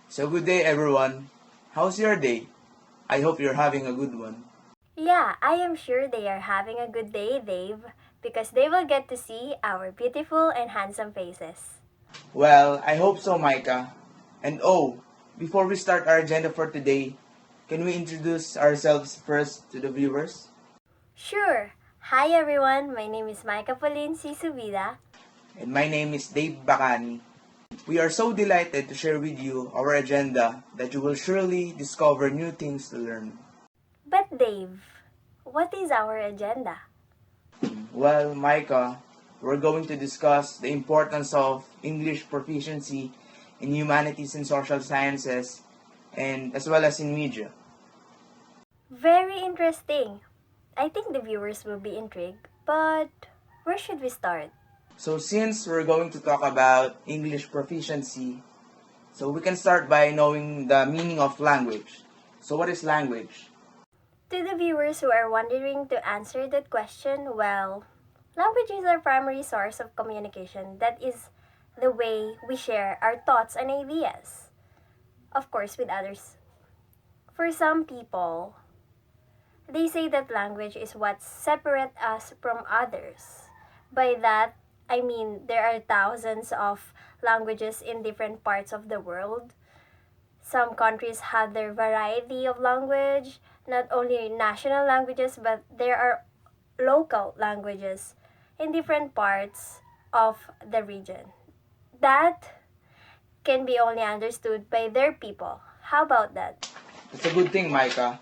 So good day everyone. How's your day? I hope you're having a good one. Yeah, I am sure they are having a good day, Dave, because they will get to see our beautiful and handsome faces. Well, I hope so, Micah. And oh, before we start our agenda for today, can we introduce ourselves first to the viewers? Sure. Hi everyone, my name is Micah Pauline Subida. And my name is Dave Bacani. We are so delighted to share with you our agenda that you will surely discover new things to learn. But Dave, what is our agenda? Well, Micah, we're going to discuss the importance of English proficiency in humanities and social sciences, and as well as in media. Very interesting. I think the viewers will be intrigued, but where should we start? So since we're going to talk about English proficiency, so we can start by knowing the meaning of language. So what is language? To the viewers who are wondering to answer that question, well, language is our primary source of communication. That is the way we share our thoughts and ideas. Of course, with others. For some people, they say that language is what separates us from others. By that, I mean there are thousands of languages in different parts of the world. Some countries have their variety of language, not only national languages, but there are local languages in different parts of the region. That can be only understood by their people. How about that? That's a good thing, Micah.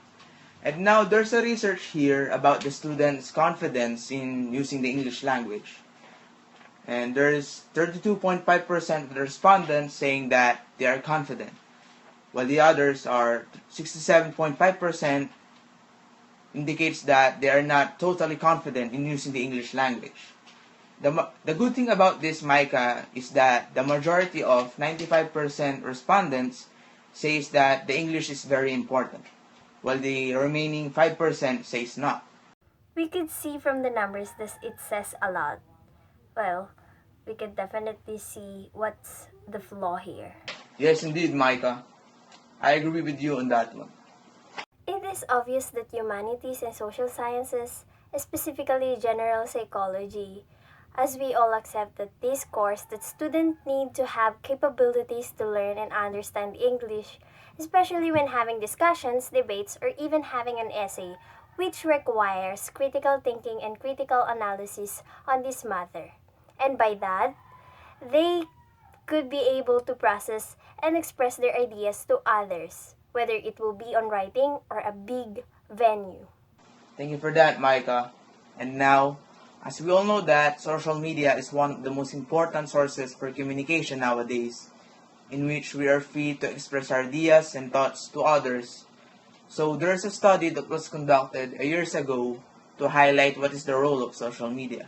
And now there's a research here about the students' confidence in using the English language. And there's 32.5% of the respondents saying that they are confident, while the others are 67.5% indicates that they are not totally confident in using the English language. The good thing about this, Micah, is that the majority of 95% respondents says that the English is very important, while the remaining 5% says not. We could see from the numbers that it says a lot. Well, we can definitely see what's the flaw here. Yes, indeed, Micah. I agree with you on that one. It is obvious that humanities and social sciences, specifically general psychology, as we all accept that this course that students need to have capabilities to learn and understand English, especially when having discussions, debates, or even having an essay, which requires critical thinking and critical analysis on this matter. And by that, they could be able to process and express their ideas to others, whether it will be on writing or a big venue. Thank you for that, Micah. And now, as we all know that social media is one of the most important sources for communication nowadays, in which we are free to express our ideas and thoughts to others. So there's a study that was conducted years ago to highlight what is the role of social media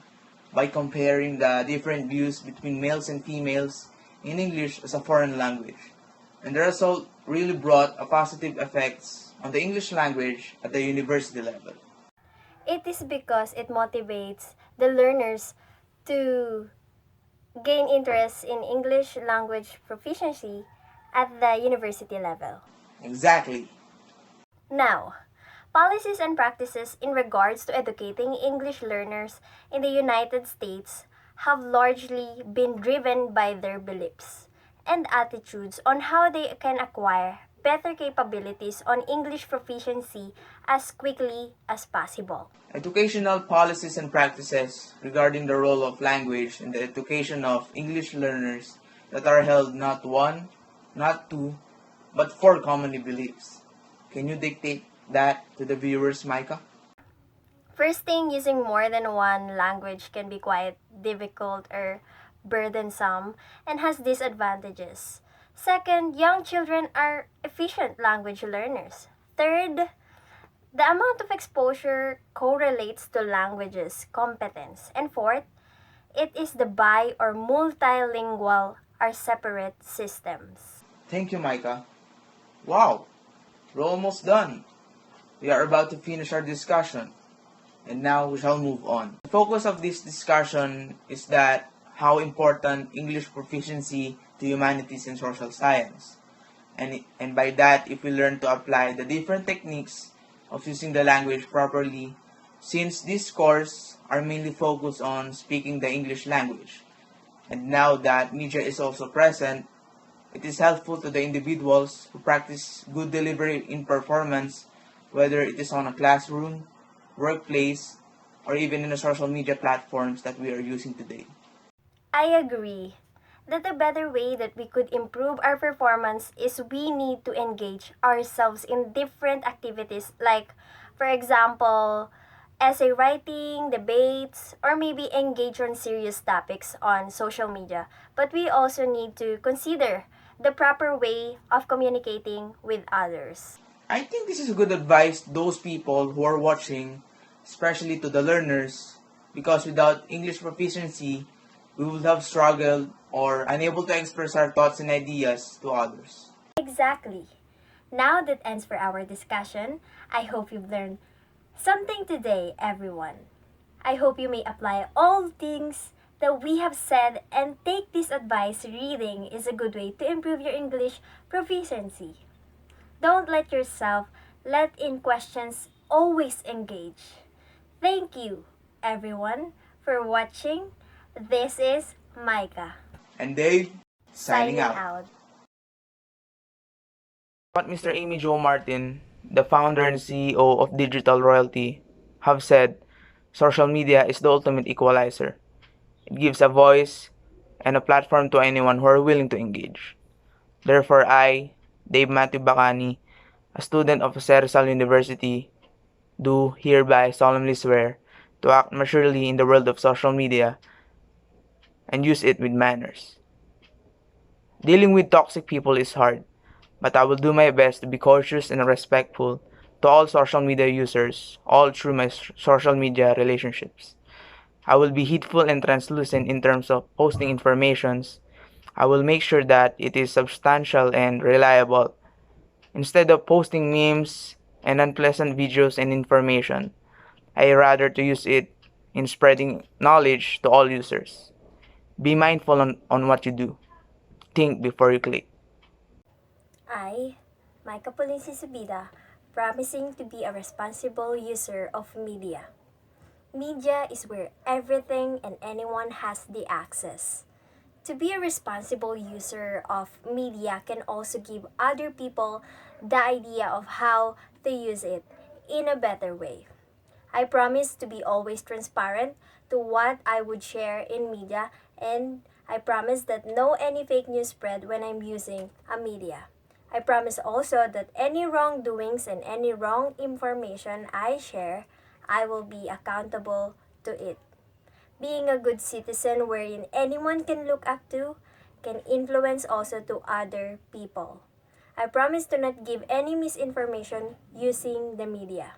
by comparing the different views between males and females in English as a foreign language. And the result really brought a positive effects on the English language at the university level. It is because it motivates the learners to gain interest in English language proficiency at the university level. Exactly. Now, policies and practices in regards to educating English learners in the United States have largely been driven by their beliefs and attitudes on how they can acquire better capabilities on English proficiency as quickly as possible. Educational policies and practices regarding the role of language in the education of English learners that are held not one, not two, but four commonly beliefs. Can you dictate that to the viewers, Micah? First thing, using more than one language can be quite difficult or burdensome and has disadvantages. Second, young children are efficient language learners. Third, the amount of exposure correlates to languages competence. And fourth, it is the bi or multilingual are separate systems. Thank you, Micah. Wow, we're almost done. We are about to finish our discussion, and now we shall move on. The focus of this discussion is that how important English proficiency to humanities and social science. And by that, if we learn to apply the different techniques of using the language properly, since these courses are mainly focused on speaking the English language. And now that media is also present, it is helpful to the individuals who practice good delivery in performance, whether it is on a classroom, workplace, or even in the social media platforms that we are using today. I agree that a better way that we could improve our performance is we need to engage ourselves in different activities like, for example, essay writing, debates, or maybe engage on serious topics on social media. But we also need to consider the proper way of communicating with others. I think this is good advice to those people who are watching, especially to the learners, because without English proficiency, we would have struggled or unable to express our thoughts and ideas to others. Exactly. Now that ends for our discussion. I hope you've learned something today, everyone. I hope you may apply all things that we have said and take this advice. Reading is a good way to improve your English proficiency. Don't let yourself let in questions, always engage. Thank you, everyone, for watching. This is Micah. And Dave, signing out. What Mr. Amy Jo Martin, the founder and CEO of Digital Royalty, have said, social media is the ultimate equalizer. It gives a voice and a platform to anyone who are willing to engage. Therefore, I, Dave Matthew Bacani, a student of Jezer University, do hereby solemnly swear to act maturely in the world of social media and use it with manners. Dealing with toxic people is hard, but I will do my best to be cautious and respectful to all social media users, all through my social media relationships. I will be heedful and translucent in terms of posting informations. I will make sure that it is substantial and reliable. Instead of posting memes and unpleasant videos and information, I rather to use it in spreading knowledge to all users. Be mindful on what you do. Think before you click. I, Micah Subida, promising to be a responsible user of media. Media is where everything and anyone has the access. To be a responsible user of media can also give other people the idea of how to use it in a better way. I promise to be always transparent to what I would share in media, and I promise that no any fake news spread when I'm using a media. I promise also that any wrongdoings and any wrong information I share, I will be accountable to it. Being a good citizen wherein anyone can look up to can influence also to other people. I promise to not give any misinformation using the media.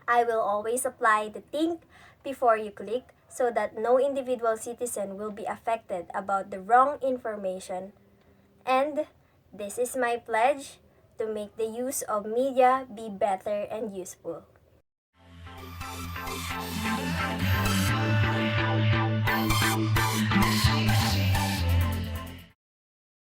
I will always apply the think before you click so that no individual citizen will be affected about the wrong information. And this is my pledge to make the use of media be better and useful.